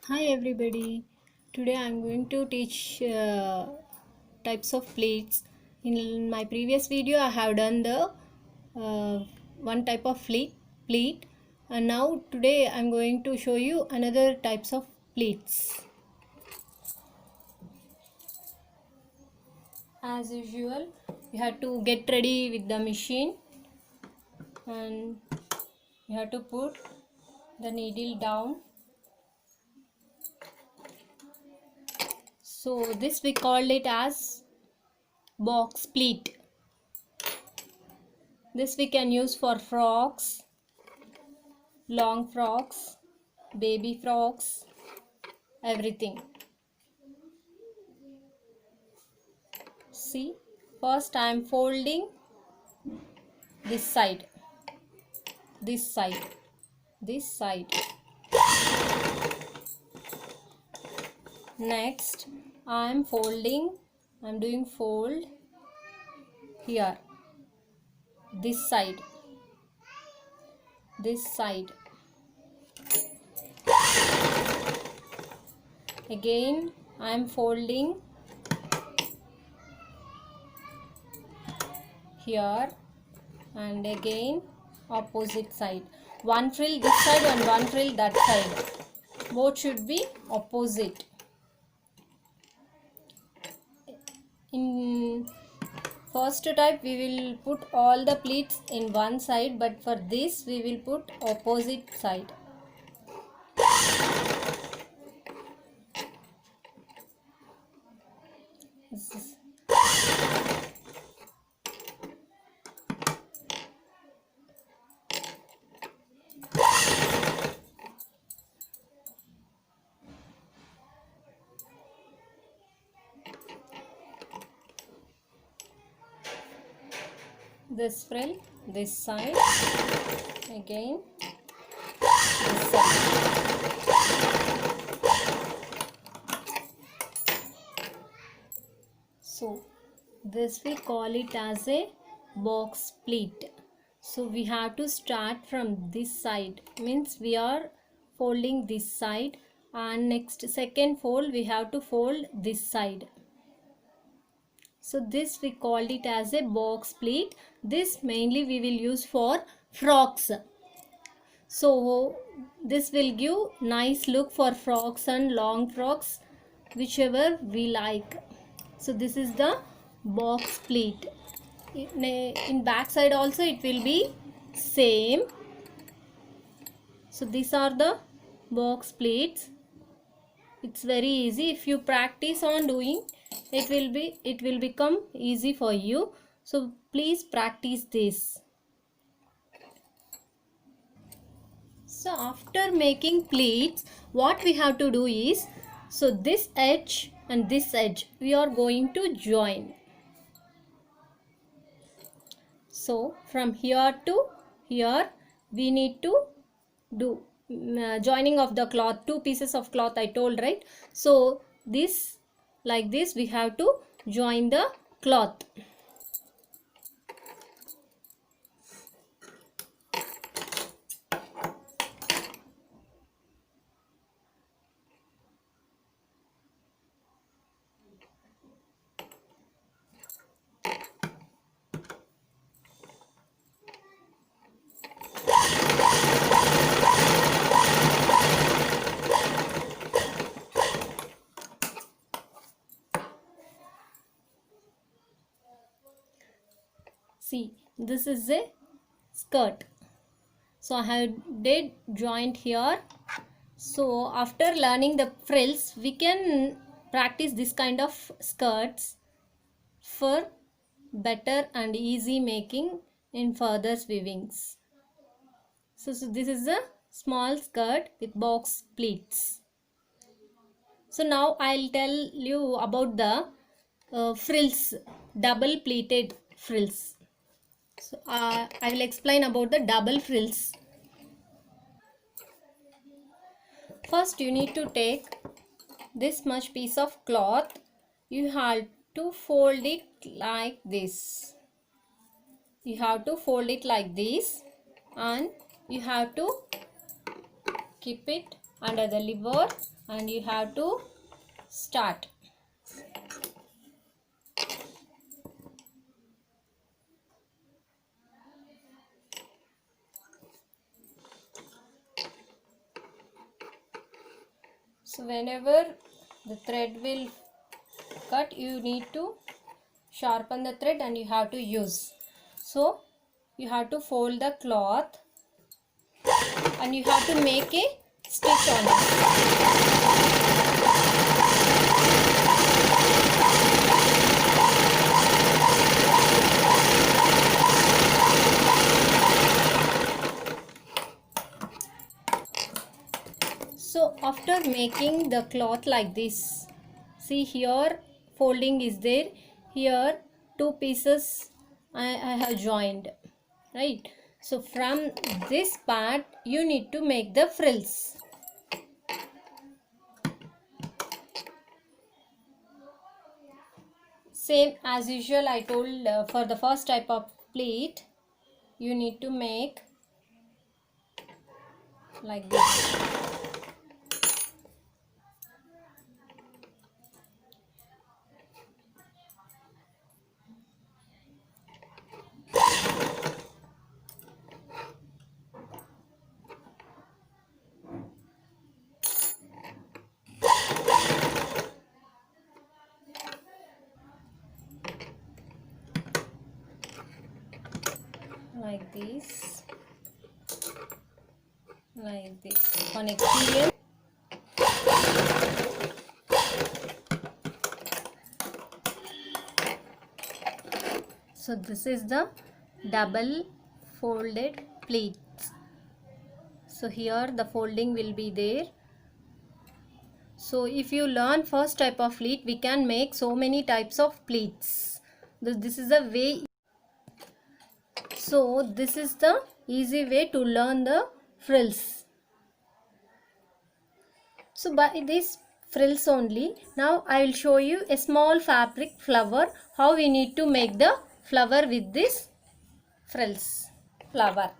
Hi everybody. Today I'm going to teach types of pleats. In my previous video I have done the one type of pleat, and now today I'm going to show you another types of pleats. As usual, you have to get ready with the machine and you have to put the needle down. So this we called it as box pleat. This we can use for frocks, long frocks, baby frocks, everything. See, first I am folding this side, this side, this side. Next I am folding, I am doing fold here, this side, this side. Again I am folding here and again opposite side. One frill this side and one frill that side. Both should be opposite. In first type we will put all the pleats in one side, but for this we will put opposite side. This frill this side, again this side. So this we call it as a box pleat. So we have to start from this side, means we are folding this side, and next second fold we have to fold this side. So this we called it as a box pleat. This mainly we will use for frocks. So this will give nice look for frocks and long frocks, whichever we like. So this is the box pleat. In back side also it will be same. So these are the box pleats. It's very easy. If you practice on doing, it will become easy for you. So please practice this. So after making pleats, what we have to do is, so this edge and this edge we are going to join. So from here to here we need to do joining of the cloth, two pieces of cloth I told, right? So this, like this we have to join the cloth. See, this is a skirt. So I have did joint here. So after learning the frills, we can practice this kind of skirts for better and easy making in further weavings. So this is a small skirt with box pleats. So now I'll tell you about the frills, double pleated frills. So I will explain about the double frills. First you need to take this much piece of cloth. You have to fold it like this. You have to fold it like this, and you have to keep it under the lever and you have to start. So whenever the thread will cut, you need to sharpen the thread and you have to use. So you have to fold the cloth and you have to make a stitch on it. So after making the cloth like this, see here folding is there, here two pieces I have joined, right? So from this part you need to make the frills. Same as usual, I told for the first type of pleat you need to make like this. Like this, like this, on experience. So this is the double folded pleats. So here the folding will be there. So if you learn first type of pleat, we can make so many types of pleats. This is the way. So this is the easy way to learn the frills. So by this frills only, now I will show you a small fabric flower, how we need to make the flower with this frills flower.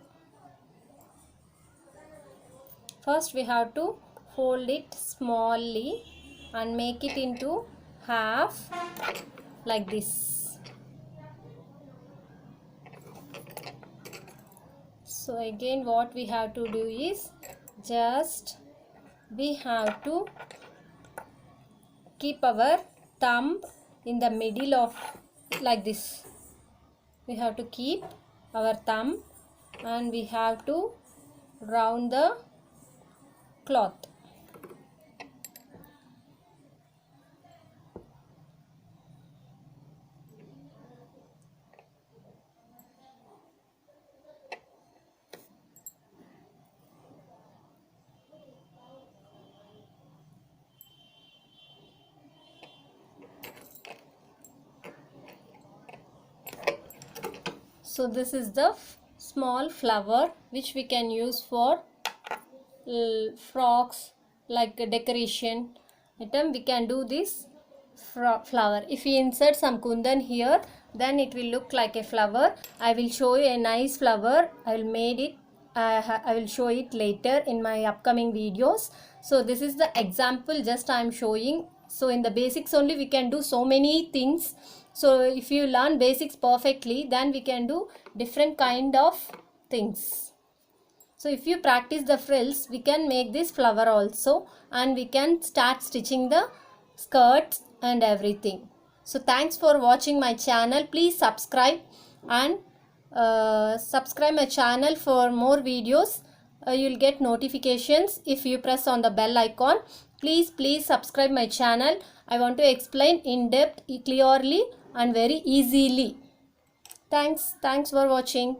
First we have to fold it smallly and make it into half like this. So again what we have to do is just we have to keep our thumb in the middle of like this. We have to keep our thumb and we have to round the cloth. So this is the small flower which we can use for frocks, like a decoration item. We can do this flower. If we insert some kundan here, then it will look like a flower. I will show you a nice flower. I will made it. I will show it later in my upcoming videos. So this is the example just I am showing. So in the basics only we can do so many things. So if you learn basics perfectly, then we can do different kind of things. So if you practice the frills, we can make this flower also, and we can start stitching the skirts and everything. So thanks for watching my channel. Please subscribe and subscribe my channel for more videos. You'll get notifications if you press on the bell icon. Please subscribe my channel. I want to explain in depth, clearly and very easily. Thanks for watching.